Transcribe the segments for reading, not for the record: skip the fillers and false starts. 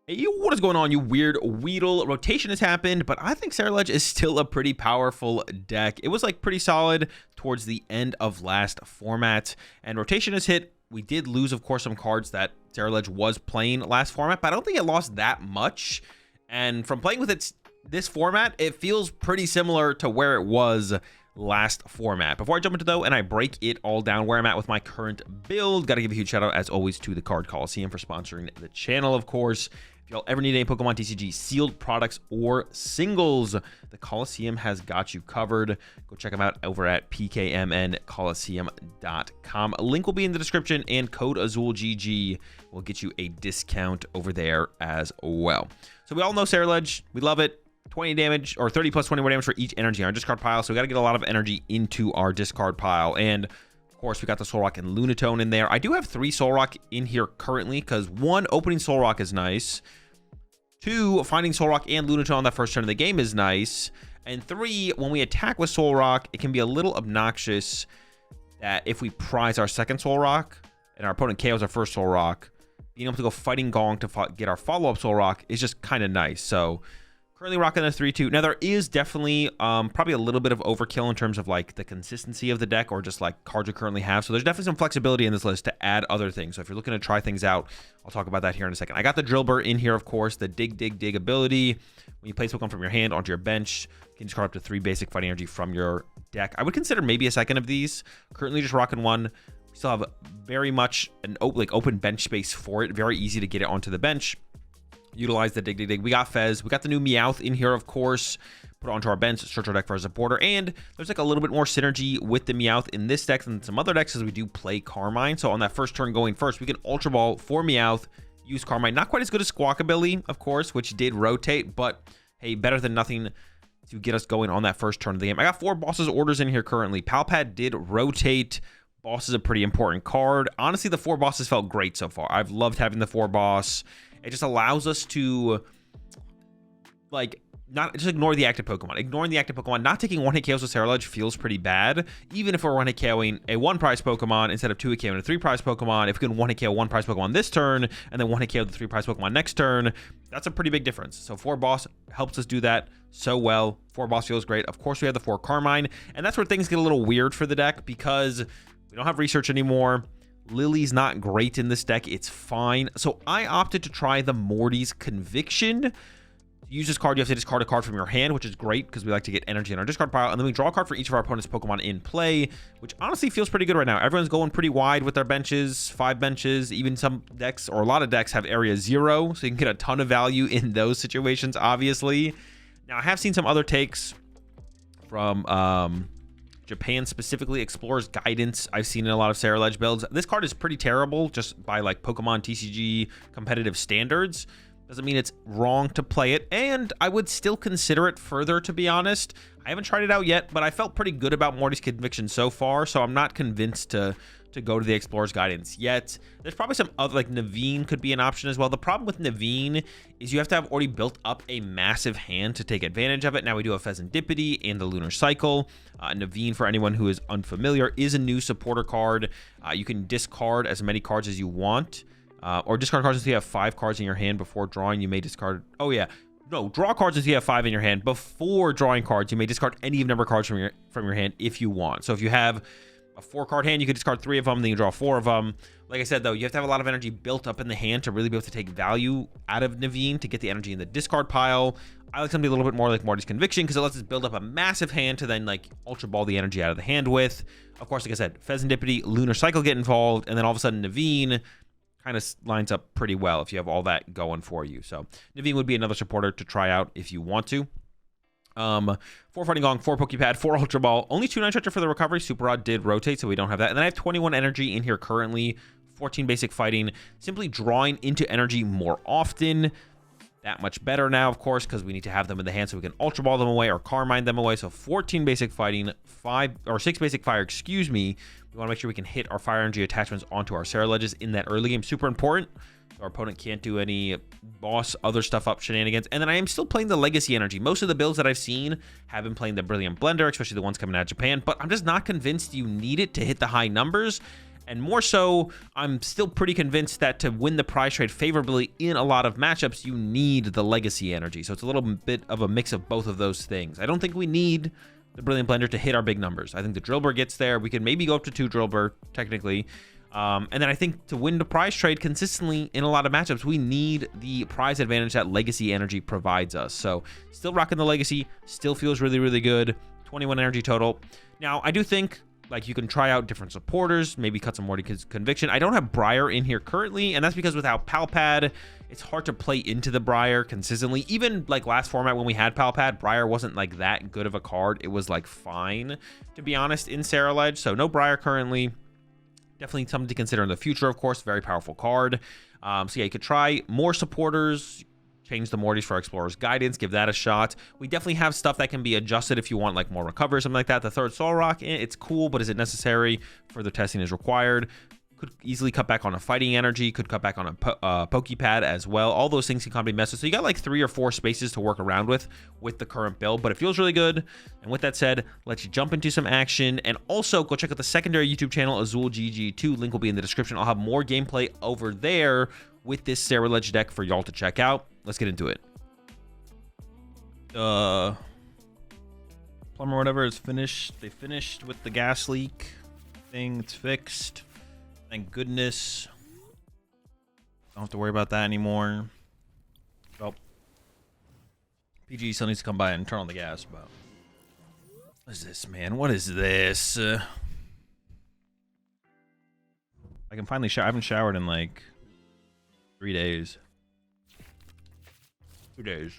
Hey, what is going on, you weird Weedle? Rotation has happened, but I think Ceruledge is still a pretty powerful deck. It was like pretty solid towards the end of last format, and rotation has hit. We did lose, of course, some cards that Ceruledge was playing last format, but I don't think it lost that much. And from playing with this format, it feels pretty similar to where it was last format. Before I jump into though and I break it all down where I'm at with my current build, gotta give a huge shout out as always to the Card Coliseum for sponsoring the channel, of course. If y'all ever need any Pokemon TCG sealed products or singles, the Coliseum has got you covered. Go check them out over at pkmncoliseum.com. A link will be in the description, and code AzulGG will get you a discount over there as well. So we all know Ceruledge, we love it. 20 damage, or 30 plus 20 more damage for each energy in our discard pile, so we got to get a lot of energy into our discard pile. And of course we got the Solrock and Lunatone in there. I do have 3 Solrock in here currently, because 1, opening Solrock is nice, 2, finding Solrock and Lunatone on that first turn of the game is nice, and 3, when we attack with Solrock, it can be a little obnoxious that if we prize our second Solrock and our opponent KOs our first Solrock, being able to go Fighting Gong to get our follow-up Solrock is just kind of nice. So currently rocking a 3-2. Now, there is definitely probably a little bit of overkill in terms of like the consistency of the deck or just like cards we currently have. So there's definitely some flexibility in this list to add other things. So if you're looking to try things out, I'll talk about that here in a second. I got the Drilbur in here, of course, the dig ability. When you place Pokemon from your hand onto your bench, you can discard up to 3 basic fighting energy from your deck. I would consider maybe a second of these. Currently just rocking 1. We still have very much an open bench space for it. Very easy to get it onto the bench. Utilize the dig. We got Fez. We got the new Meowth in here, of course. Put it onto our bench, search our deck for a supporter. And there's like a little bit more synergy with the Meowth in this deck than some other decks, as we do play Carmine. So on that first turn going first, we can Ultra Ball for Meowth, use Carmine. Not quite as good as Squawkabilly, of course, which did rotate, but hey, better than nothing to get us going on that first turn of the game. I got 4 Boss's Orders in here currently. Palpad did rotate. Boss is a pretty important card. Honestly, the 4 Bosses felt great so far. I've loved having the 4 Boss. It just allows us to, like, not just ignore the active Pokemon. Ignoring the active Pokemon, not taking 1-hit KOs with Ceruledge feels pretty bad. Even if we're 1-hit KOing a 1-prize Pokemon instead of 2-hit KOing a 3-prize Pokemon, if we can 1-hit KO 1-prize Pokemon this turn, and then 1-hit KO the 3-prize Pokemon next turn, that's a pretty big difference. So 4 Boss helps us do that so well. 4 Boss feels great. Of course, we have the 4 Carmine, and that's where things get a little weird for the deck, because we don't have research anymore. Lily's not great in this deck. It's fine. So I opted to try the Morty's Conviction. To use this card, you have to discard a card from your hand, which is great because we like to get energy in our discard pile. And then we draw a card for each of our opponent's Pokemon in play, which honestly feels pretty good right now. Everyone's going pretty wide with their benches, 5 benches. Even some decks, or a lot of decks, have area 0. So you can get a ton of value in those situations, obviously. Now, I have seen some other takes from Japan, specifically Explorer's Guidance. I've seen in a lot of Ceruledge builds. This card is pretty terrible just by like Pokemon TCG competitive standards. Doesn't mean it's wrong to play it, and I would still consider it further, to be honest. I haven't tried it out yet, but I felt pretty good about Morty's Conviction so far, so I'm not convinced to go to the Explorer's Guidance yet. There's probably some other, like Naveen could be an option as well. The problem with Naveen is you have to have already built up a massive hand to take advantage of it. Now we do have Fezandipiti and the Lunar Cycle. Naveen, for anyone who is unfamiliar, is a new supporter card. You can discard as many cards as you want, or discard cards if you have 5 cards in your hand before drawing. You may discard, oh yeah, no, draw cards if you have 5 in your hand. Before drawing cards, you may discard any number of cards from your hand if you want. So if you have a 4-card hand, you could discard 3 of them, then you draw 4 of them. Like I said, though, you have to have a lot of energy built up in the hand to really be able to take value out of Naveen to get the energy in the discard pile. I like something a little bit more like Morty's Conviction because it lets us build up a massive hand to then like Ultra Ball the energy out of the hand with. Of course, like I said, Fezandipiti, Lunar Cycle get involved, and then all of a sudden Naveen kind of lines up pretty well if you have all that going for you. So Naveen would be another supporter to try out if you want to. 4 Fighting Gong, 4 Poké Pad, 4 Ultra Ball, only 2 Night Stretcher for the recovery. Super Rod did rotate, so we don't have that. And then I have 21 energy in here currently, 14 basic fighting, simply drawing into energy more often. That much better now, of course, because we need to have them in the hand so we can Ultra Ball them away or Carmine them away. So 14 basic fighting, 6 basic fire, excuse me. We want to make sure we can hit our fire energy attachments onto our Ceruledges in that early game. Super important. Our opponent can't do any boss other stuff up shenanigans. And then I am still playing the Legacy Energy. Most of the builds that I've seen have been playing the Brilliant Blender, especially the ones coming out of Japan, but I'm just not convinced you need it to hit the high numbers. And more so, I'm still pretty convinced that to win the prize trade favorably in a lot of matchups, you need the Legacy Energy. So it's a little bit of a mix of both of those things. I don't think we need the Brilliant Blender to hit our big numbers. I think the Drilbur gets there. We can maybe go up to 2 Drilbur, technically. And then I think to win the prize trade consistently in a lot of matchups, we need the prize advantage that Legacy Energy provides us. So still rocking the Legacy, still feels really, really good. 21 energy total. Now, I do think like you can try out different supporters, maybe cut some Morty Conviction. I don't have Briar in here currently, and that's because without Palpad, it's hard to play into the Briar consistently. Even like last format when we had Palpad, Briar wasn't like that good of a card. It was like fine, to be honest, in Ceruledge. So no Briar currently. Definitely something to consider in the future, of course. Very powerful card. So yeah, you could try more supporters. Change the Mortys for Explorer's Guidance, give that a shot. We definitely have stuff that can be adjusted if you want like more recovery or something like that. The third Solrock, it's cool, but is it necessary? Further testing is required. Could easily cut back on a Fighting Energy, could cut back on a Poké Pad as well. All those things can kind of be messed with. So you got like 3 or 4 spaces to work around with the current build, but it feels really good. And with that said, let's jump into some action. And also go check out the secondary YouTube channel, AzulGG 2. Link will be in the description. I'll have more gameplay over there with this Ceruledge deck for y'all to check out. Let's get into it. Plumber whatever is finished. They finished with the gas leak thing. It's fixed. Thank goodness. Don't have to worry about that anymore. Well, PG still needs to come by and turn on the gas, but what is this, man? What is this? I can finally shower. I haven't showered in like 3 days. 2 days.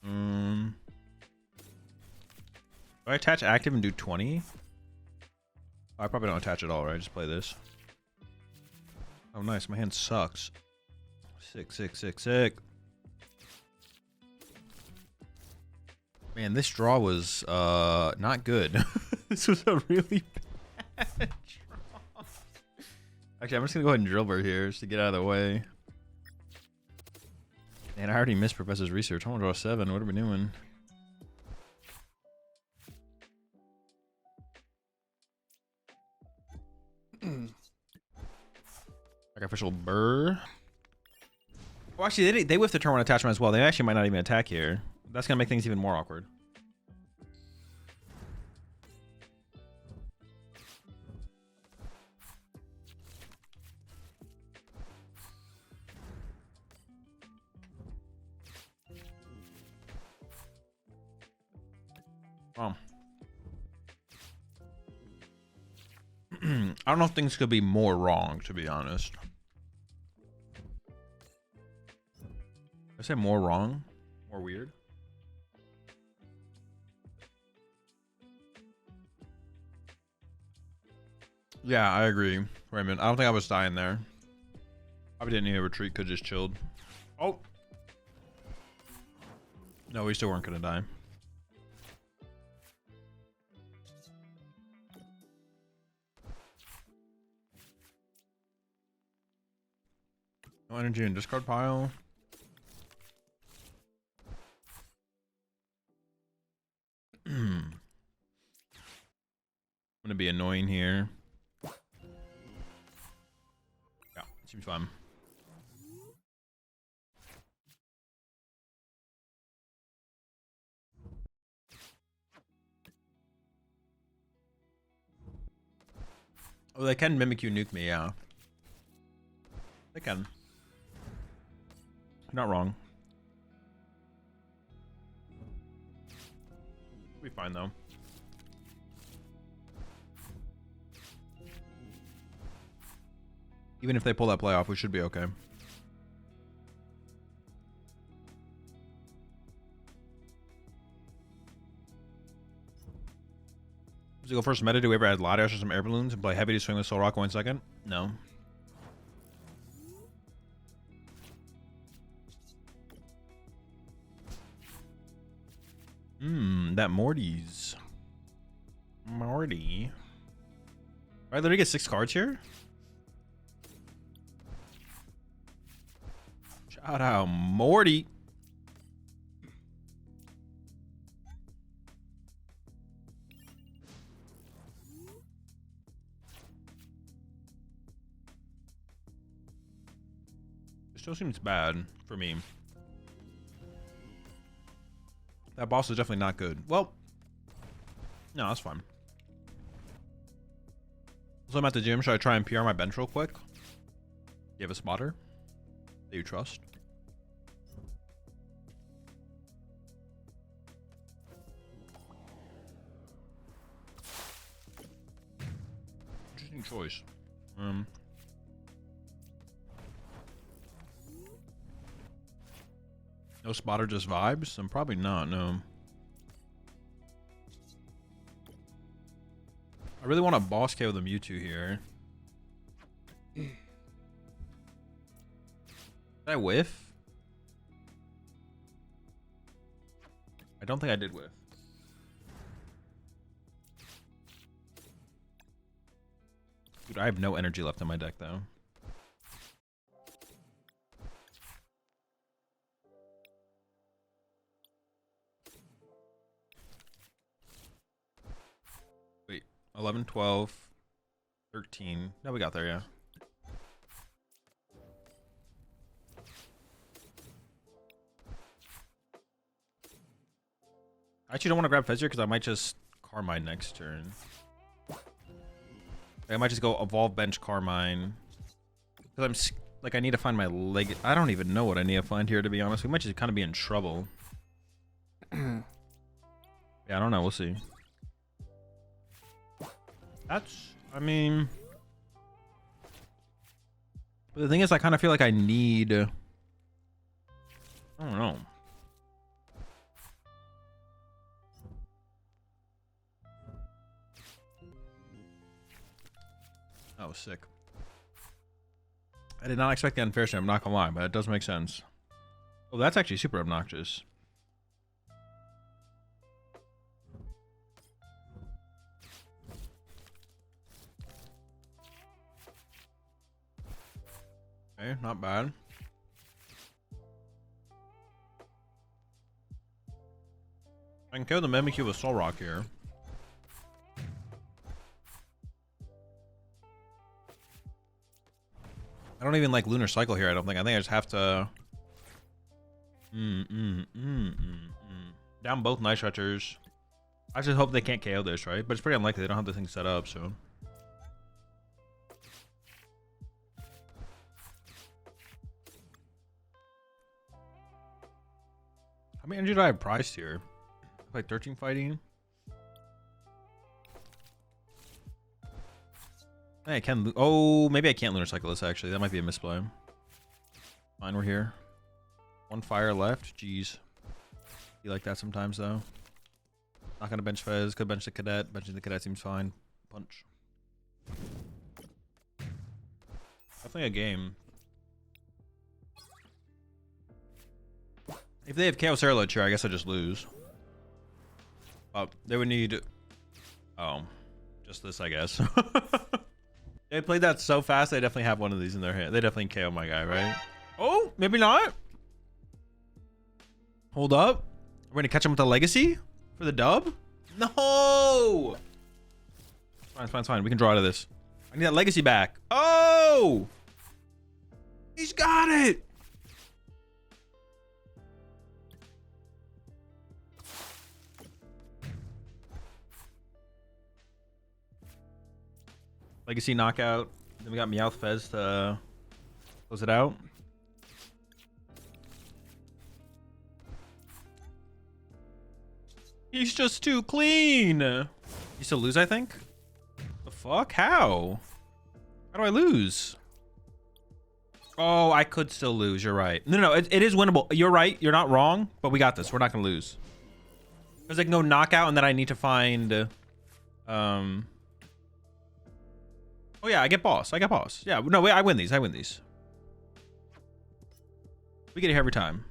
Do I attach active and do 20? Oh, I probably don't attach at all, right? Just play this. Oh, nice. My hand sucks. Sick. Man, this draw was not good. This was a really bad draw. Actually, I'm just gonna go ahead and Drilbur here just to get out of the way. Man, I already missed Professor's research. I want to draw 7. What are we doing? Sacrificial Burr. Oh, actually, they whiffed the turn 1 attachment as well. They actually might not even attack here. That's gonna make things even more awkward. Oh. I don't know if things could be more wrong, to be honest. Did I say more wrong? More weird? Yeah, I agree. Wait a minute. I don't think I was dying there. Probably didn't need a retreat. Could just chilled. Oh. No, we still weren't going to die. No energy in discard pile. I'm gonna be annoying here. Yeah, seems fun. Oh, they can mimic you, nuke me, yeah. They can. You're not wrong. We'll be fine though. Even if they pull that play off, we should be okay. Does it go first meta? Do we ever add Latios or some air balloons and play heavy to swing with Solrock 1 second? No. That Morty's. Morty. I literally get 6 cards here? Shout out Morty. It still seems bad for me. That boss is definitely not good. Well, no, that's fine. So I'm at the gym. Should I try and PR my bench real quick? You have a spotter that you trust? Interesting choice. No spotter, just vibes? I'm probably not, no. I really want a boss KO the Mewtwo here. Did I whiff? I don't think I did whiff. Dude, I have no energy left in my deck, though. Wait, 11, 12, 13. No, we got there, yeah. I actually don't want to grab Fezzer because I might just Carmine next turn. I might just go evolve bench Carmine. Because I'm like, I need to find my leg. I don't even know what I need to find here, to be honest. We might just kind of be in trouble. Yeah, I don't know. We'll see. That's, I mean, but the thing is, I kind of feel like I need, I don't know. Oh, sick. I did not expect the unfair share, I'm not gonna lie, but it does make sense. Oh, that's actually super obnoxious. Okay, not bad. I can kill the Mimikyu with Solrock here. I don't even like Lunar Cycle here, I don't think. I think I just have to... Down both Night Stretchers. I just hope they can't KO this, right? But it's pretty unlikely. They don't have the thing set up, so... How many energy do I have priced here? Like 13 fighting? I can. Oh, maybe I can't Lunar Cycle this, actually. That might be a misplay. Fine, we're here. One fire left. Jeez. You like that sometimes, though. Not gonna bench Fez. Could bench the Cadet. Benching the Cadet seems fine. Punch. Definitely a game. If they have Chaos Ceruledge here, I guess I just lose. They would need... Oh. Just this, I guess. They played that so fast, they definitely have one of these in their hand. They definitely KO my guy, right? Oh, maybe not. Hold up. We're going to catch him with the Legacy for the dub? No! It's fine, it's fine. We can draw out of this. I need that Legacy back. Oh! He's got it! Legacy knockout. Then we got Meowth Fez to close it out. He's just too clean. You still lose, I think? The fuck? How? How do I lose? Oh, I could still lose. You're right. No, it is winnable. You're right. You're not wrong, but we got this. We're not going to lose. There's like no knockout, and then I need to find... Oh yeah, I get boss. I get boss. Yeah, no, wait, I win these. I win these. We get it every time.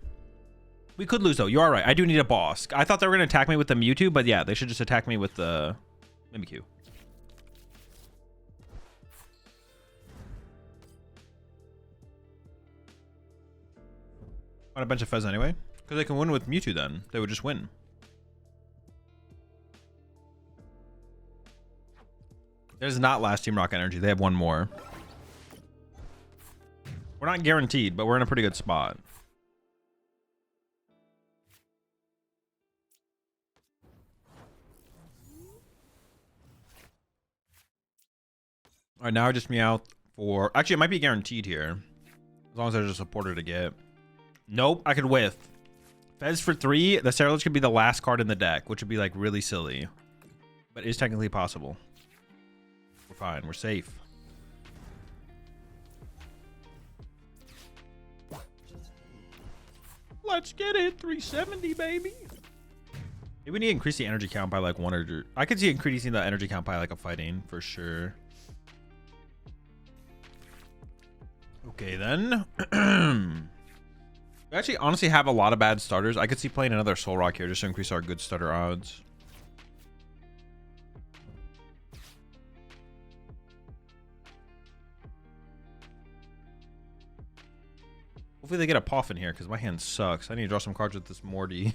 We could lose though. You are right. I do need a boss. I thought they were gonna attack me with the Mewtwo, but yeah, they should just attack me with the Mimikyu. On a bunch of Fez anyway, because they can win with Mewtwo. Then they would just win. There's not last Team Rocket Energy. They have one more. We're We're not guaranteed, but we're in a pretty good spot. All right, now I just Meowth for... Actually, it might be guaranteed here. As long as there's a supporter to get. Nope, I could whiff. Fez for 3. The Ceruledge could be the last card in the deck, which would be like really silly. But it is technically possible. We're fine. We're safe. Let's get it. 370, baby. Maybe we need to increase the energy count by like 1 or... I could see increasing the energy count by like a fighting for sure. Okay, then. We actually honestly have a lot of bad starters. I could see playing another Solrock here just to increase our good starter odds. Hopefully they get a Poff in here because my hand sucks. I need to draw some cards with this Morty.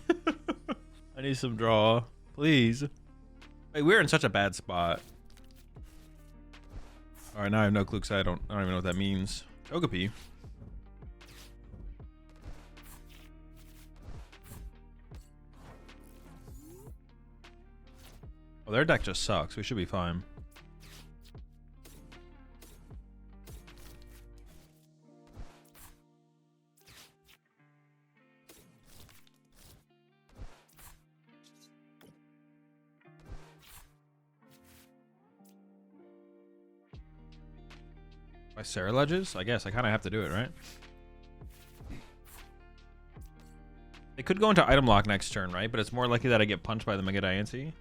I need some draw. Please. Wait, we're in such a bad spot. All right, now I have no clue because I don't even know what that means. Togepi. Oh, their deck just sucks. We should be fine. By Ceruledges? I guess I kind of have to do it, right? They could go into item lock next turn, right? But it's more likely that I get punched by the Mega Diancie.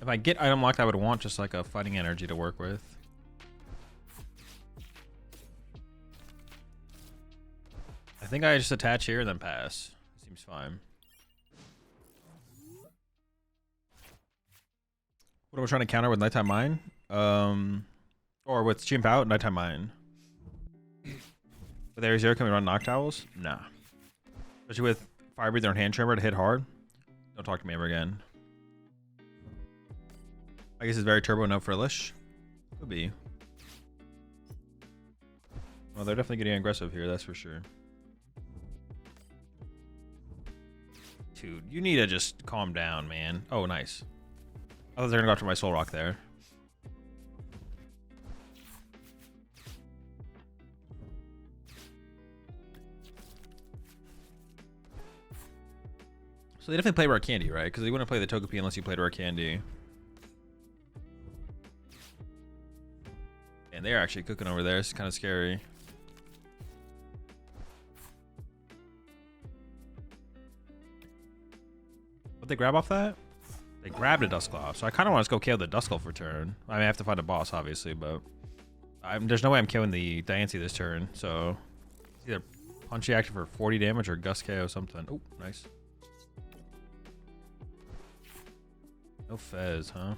If I get item locked, I would want just like a Fighting Energy to work with. I think I just attach here and then pass. Seems fine. What am I trying to counter with Nighttime Mine? Or with Chimp Out, Nighttime Mine. With Area 0, can we run Noctowls? Nah. Especially with Fire Breather and Hand Trimmer to hit hard. Don't talk to me ever again. I guess it's very turbo, no frillish. Could be. Well, they're definitely getting aggressive here, that's for sure. Dude, you need to just calm down, man. Oh, nice. I thought they were gonna go after my Solrock there. So they definitely play Rare Candy, right? Because they wouldn't play the Togepi unless you played Rare Candy. And they're actually cooking over there. It's kind of scary. What they grab off that? They grabbed a Dusclops. So I kind of want to go KO the Duskull for turn. I mean, I have to find a boss, obviously, but there's no way I'm killing the Diancie this turn. So it's either Punchy active for 40 damage or Gust KO something. Oh, nice. No Fez, huh?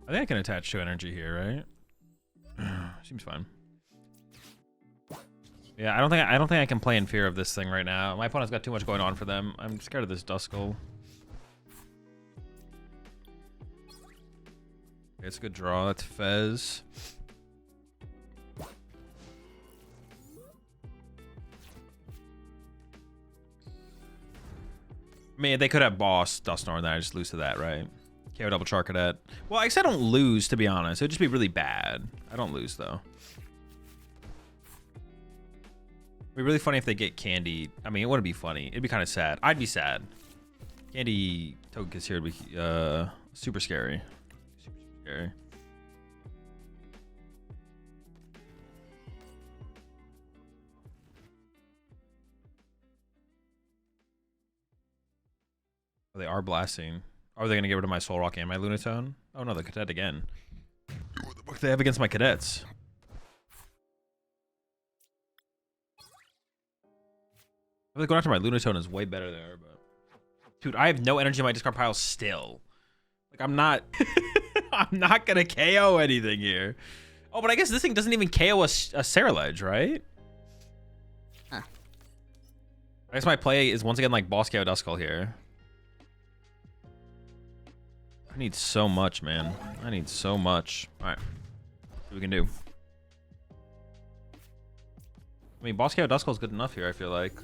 I think I can attach to energy here, right? Seems fine. Yeah, I don't think I can play in fear of this thing right now. My opponent's got too much going on for them. I'm scared of this Duskull. Okay, it's a good draw. That's Fez. I mean, they could have boss Dusknoir, and then I just lose to that, right? KO double Charcadet. Well, I guess I don't lose, to be honest. It would just be really bad. I don't lose, though. It'd be really funny if they get Candy. I mean, it wouldn't be funny. It'd be kind of sad. I'd be sad. Candy Togekiss here would be super scary. Super scary. Oh, they are blasting. Are they going to get rid of my Solrock and my Lunatone? Oh no, the Cadet again. What do they have against my Cadets? I feel like going after my Lunatone is way better there, but Dude, I have no energy in my discard pile still. Like, I'm not... I'm not gonna KO anything here. Oh, but I guess this thing doesn't even KO a Ceruledge, right? Huh. I guess my play is once again like Boss KO Duskull here. I need so much, man. I need so much. All right. See what we can do. I mean, Boss KO Duskull is good enough here, I feel like.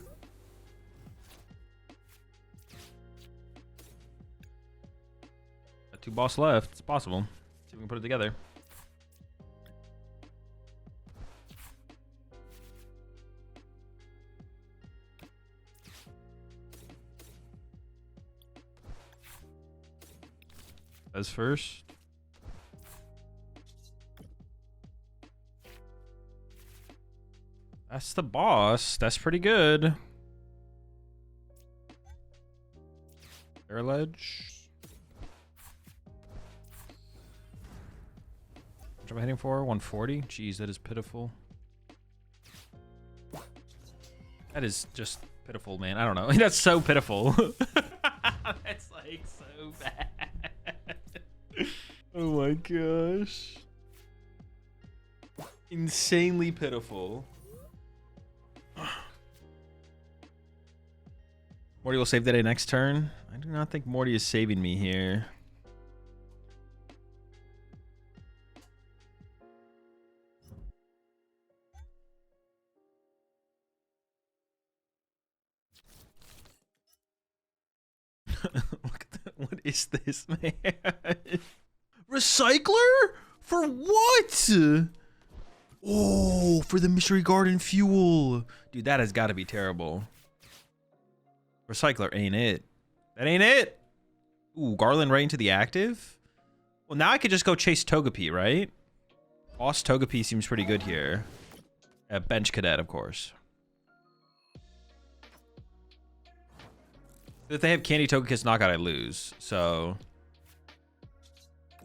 Got 2 boss left. It's possible. See if we can put it together. As first. That's the boss. That's pretty good. Ceruledge. How much am I hitting for? 140? Jeez, that is pitiful. That is just pitiful, man. I don't know. That's so pitiful. That's like so bad. Oh my gosh. Insanely pitiful. Morty will save the day next turn. I do not think Morty is saving me here. Look at that. What is this, man? Recycler? For what? Oh, for the Mystery Garden fuel. Dude, that has got to be terrible. Recycler ain't it. That ain't it. Ooh, Garland right into the active. Well, now I could just go chase Togepi, right? Boss Togepi seems pretty good here. Bench Cadet, of course. If they have Candy Togekiss Knockout, I lose. So,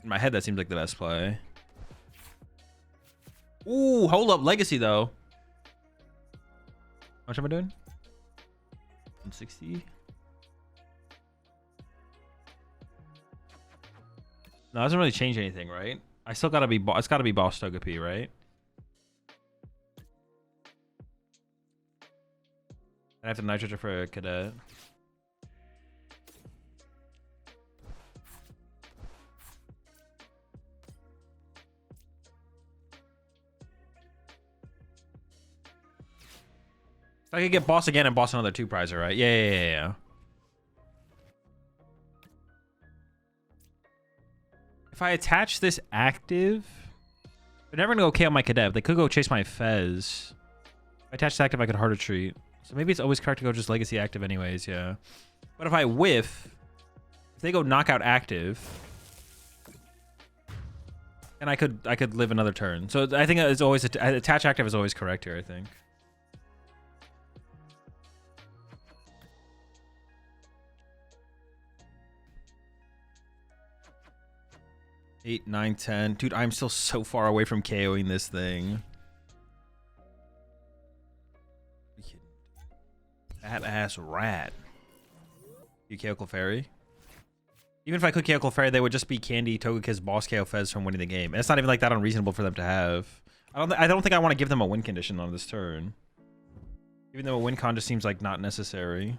in my head, that seems like the best play. Ooh, hold up. Legacy, though. How much am I doing? 160. No, it doesn't really change anything, right? I still gotta be. It's gotta be Boss Togepi, right? I have to Night Stretcher for a Cadet. I could get boss again and boss another 2 prizer, right? Yeah. If I attach this active, they're never gonna go KO my Cadet. They could go chase my Fez. If I attach this active, I could harder treat. So maybe it's always correct to go just Legacy active anyways, yeah. But if I whiff, if they go knockout active, and I could live another turn. So I think it's always attach active is always correct here, I think. 8, 9, 10. Dude, I'm still so far away from KOing this thing. That ass rat. You KO Clefairy? Even if I could KO Clefairy, they would just be Candy, Togekiss, Boss KO Fez from winning the game. And it's not even like that unreasonable for them to have. I don't think I want to give them a win condition on this turn. Even though a win con just seems like not necessary.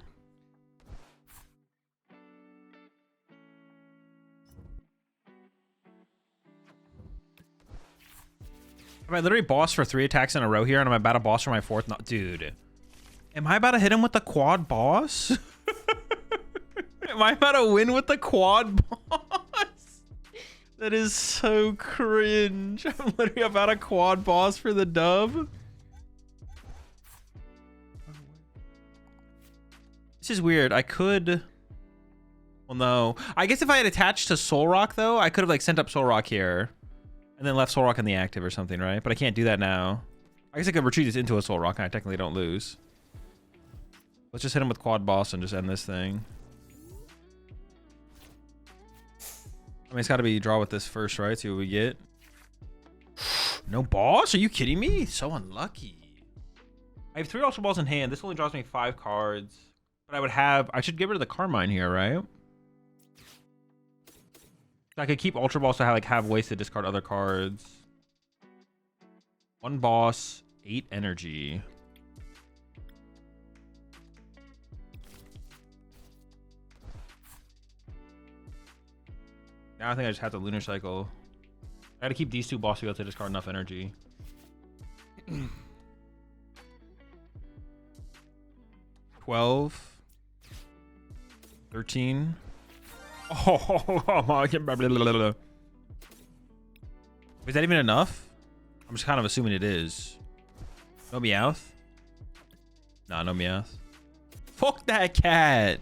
Am I literally boss for 3 attacks in a row here, and I'm about to boss for my 4th? No, dude. Am I about to hit him with the quad boss? Am I about to win with the quad boss? That is so cringe. I'm literally about to quad boss for the dub. This is weird. I could... Well, no. I guess if I had attached to Solrock, though, I could have like sent up Solrock here. And then left Solrock in the active or something, right? But I can't do that now. I guess I could retreat this into a Solrock and I technically don't lose. Let's just hit him with quad boss and just end this thing. I mean, it's got to be draw with this first, right? See what we get. No boss? Are you kidding me? So unlucky. I have 3 Ultra Balls in hand. This only draws me 5 cards. But I should get rid of the Carmine here, right? I could keep Ultra Ball so I have ways to discard other cards. 1 boss, 8 energy. Now I think I just have to Lunar Cycle. I gotta keep these 2 bosses to be able to discard enough energy. 12. 13. Oh my. Is that even enough? I'm just kind of assuming it is. No Meowth? Nah, no Meowth. Fuck that cat.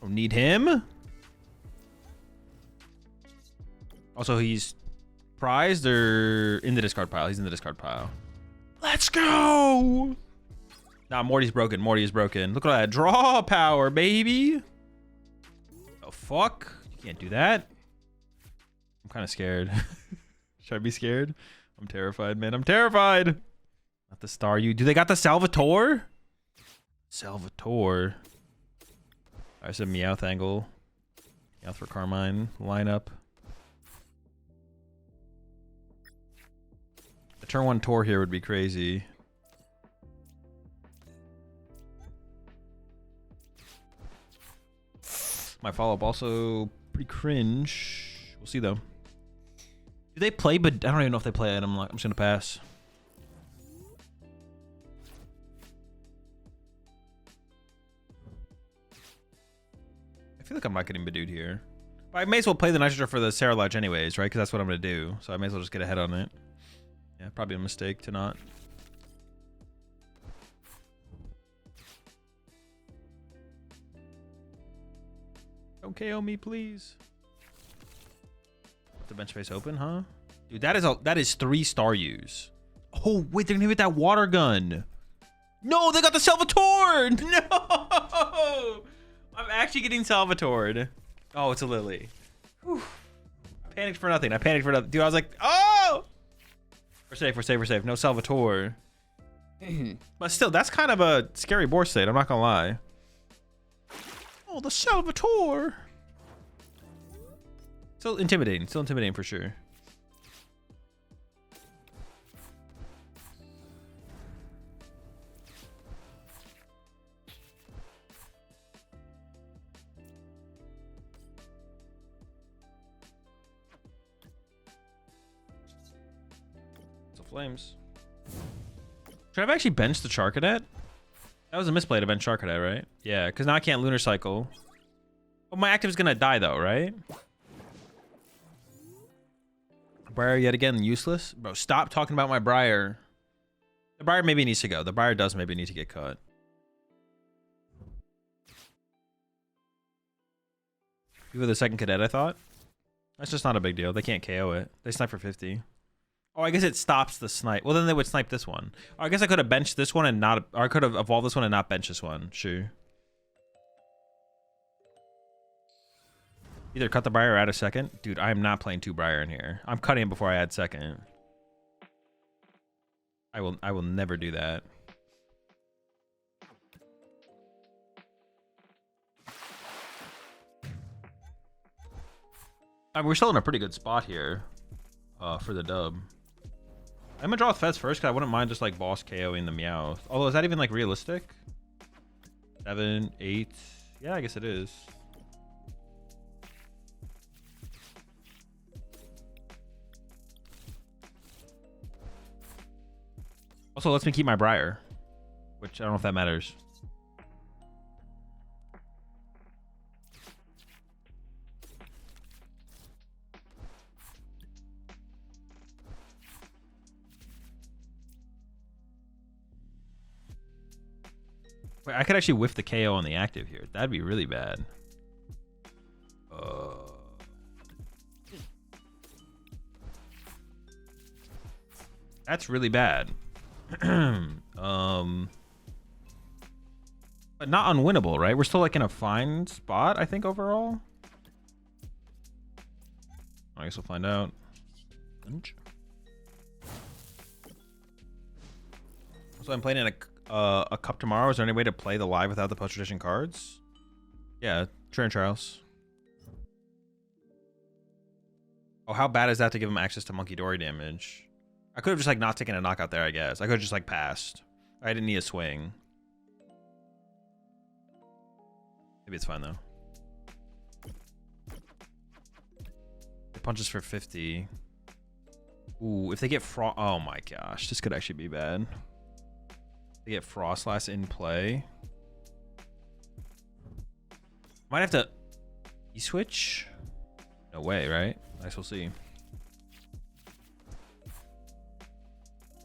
Don't need him. Also, he's prized or in the discard pile? He's in the discard pile. Let's go. Nah, Morty's broken. Morty is broken. Look at that draw power, baby. The fuck? You can't do that. I'm kind of scared. Should I be scared? I'm terrified, man. I'm terrified. Not the star you. Do they got the Salvatore? Salvatore. There's a Meowth angle. Meowth for Carmine. Lineup. A turn 1 Tor here would be crazy. My follow-up also pretty cringe. We'll see though. Do they play? But I don't even know if they play it. I'm just gonna pass. I feel like I'm not getting Badooed here. But I may as well play the Night Stretcher for the Ceruledge anyways, right? Because that's what I'm gonna do. So I may as well just get ahead on it. Yeah, probably a mistake to not. Don't KO me, please. The bench space open, huh? Dude, that is 3 Staryus. Oh, wait, they're gonna hit that water gun. No, they got the Salvatore. No, I'm actually getting Salvatore. Oh, it's a Lily. Whew. I panicked for nothing. Dude, I was like, oh! We're safe, we're safe, we're safe. No Salvatore. But still, that's kind of a scary board state. I'm not gonna lie. Oh, the Salvatore. Still intimidating for sure. So flames. Should I have actually benched the Charcadet? That was a misplay to bench Charcadet, right? Yeah, because now I can't Lunar Cycle. Oh, my active is gonna die though, right? Briar yet again, useless? Bro, stop talking about my Briar. The Briar maybe needs to go. The Briar does maybe need to get cut. You were the second cadet, I thought. That's just not a big deal. They can't KO it. They snipe for 50. Oh, I guess it stops the snipe. Well, then they would snipe this one. Oh, I guess I could have benched this one and not... Or I could have evolved this one and not bench this one. Sure. Either cut the Briar or add a second. Dude, I am not playing 2 Briar in here. I'm cutting it before I add second. I will never do that. I mean, we're still in a pretty good spot here for the dub. I'm gonna draw with Fez first because I wouldn't mind just like boss KOing the Meowth. Although, is that even like realistic? 7, 8. Yeah, I guess it is. Also, lets me keep my Briar, which I don't know if that matters. Wait, I could actually whiff the KO on the active here. That'd be really bad. That's really bad. But not unwinnable, right? We're still like in a fine spot, I think, overall. I guess we'll find out. So I'm playing in a cup tomorrow. Is there any way to play the live without the post-tradition cards? Yeah, train trials. Oh, how bad is that to give him access to Monkey Dory damage? I could have just like not taken a knockout there, I guess. I could have just like passed. I didn't need a swing. Maybe it's fine though. It punches for 50. Ooh, if they get frost, oh my gosh, this could actually be bad. They get Frostlass in play. Might have to E-switch. No way, right? I guess we'll see.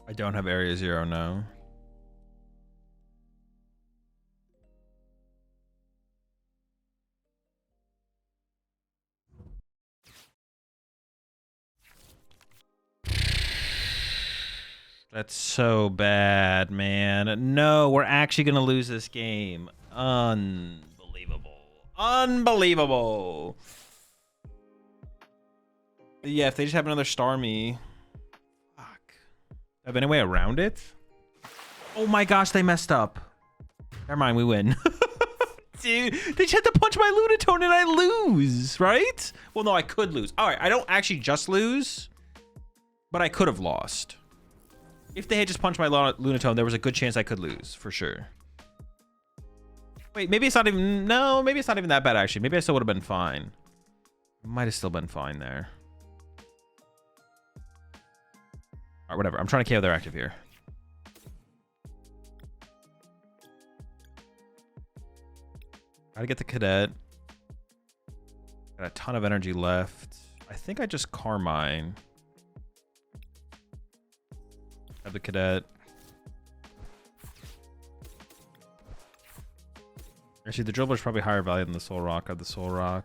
I don't have Area 0, no. That's so bad, man. No, we're actually going to lose this game. Unbelievable. Unbelievable. Yeah, if they just have another Starmie. Fuck. Have any way around it? Oh my gosh, they messed up. Never mind, we win. Dude, they just had to punch my Lunatone and I lose, right? Well, no, I could lose. All right, I don't actually just lose, but I could have lost. If they had just punched my Lunatone, there was a good chance I could lose, for sure. Wait, maybe it's not even... No, maybe it's not even that bad, actually. Maybe I still would have been fine. Might have still been fine there. All right, whatever. I'm trying to KO their active here. Gotta get the Cadet. Got a ton of energy left. I think I just Carmine. Have the Cadet. Actually, the Drilbur is probably higher value than the Solrock. I have the Solrock.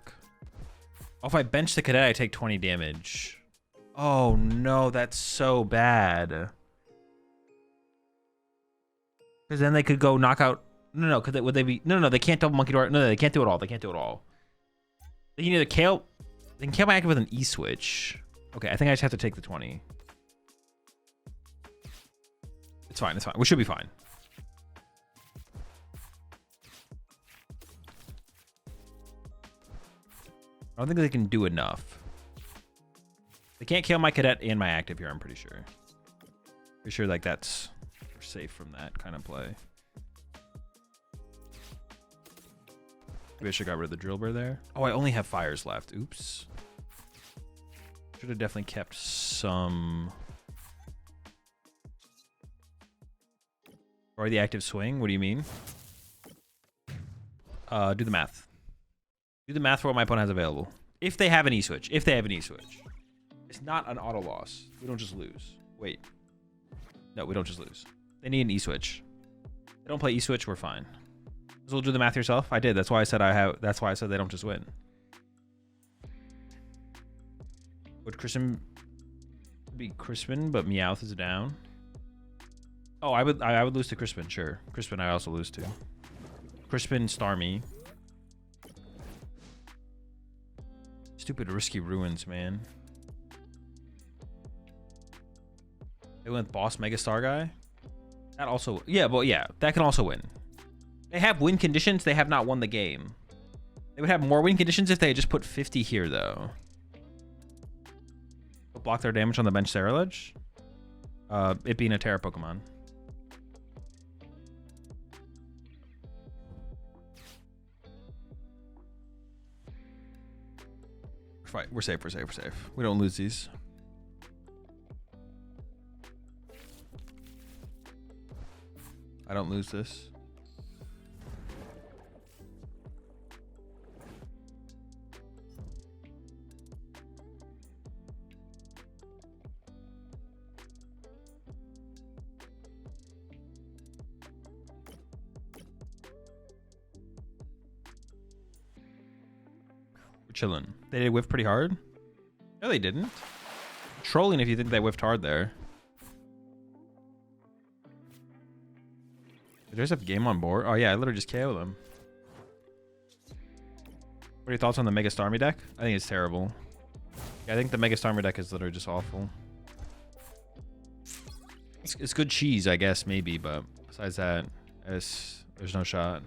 Oh, if I bench the Cadet, I take 20 damage. Oh no, that's so bad. Because then they could go knock out. No, because would they be? No, they can't double Monkey Door. No, they can't do it all. They can't do it all. They can either KO. They can KO my active with an E switch. Okay, I think I just have to take the 20. It's fine. It's fine. We should be fine. I don't think they can do enough. They can't kill my Cadet and my active here, I'm pretty sure. Pretty sure like that's we're safe from that kind of play. Maybe I should have got rid of the Drilbur there. Oh, I only have fires left. Oops. Should have definitely kept some. Or the active swing? What do you mean? Do the math. Do the math for what my opponent has available. If they have an E-switch. If they have an E-switch. It's not an auto loss. We don't just lose. Wait. No, we don't just lose. They need an E-switch. They don't play E-switch, we're fine. So we'll do the math yourself. I did. That's why I said that's why I said they don't just win. Would Crispin be Crispin, but Meowth is down? Oh, I would lose to Crispin, sure. Crispin I also lose to. Crispin Starmie. Stupid risky ruins, man. They went boss Mega Star guy. That also, yeah, well, yeah, that can also win. They have win conditions. They have not won the game. They would have more win conditions if they had just put 50 here, though. Block their damage on the bench Ceruledge. It being a Terra Pokemon. We're safe. We're safe. We're safe. We don't lose these. I don't lose this. We're chilling. They did whiff pretty hard? No, they didn't. Trolling if you think they whiffed hard there. There's a game on board. Oh yeah, I literally just KO'd them. What are your thoughts on the Mega Starmie deck? I think it's terrible. Yeah, I think the Mega Starmie deck is literally just awful. It's good cheese, I guess, maybe, but Besides that, there's no shot.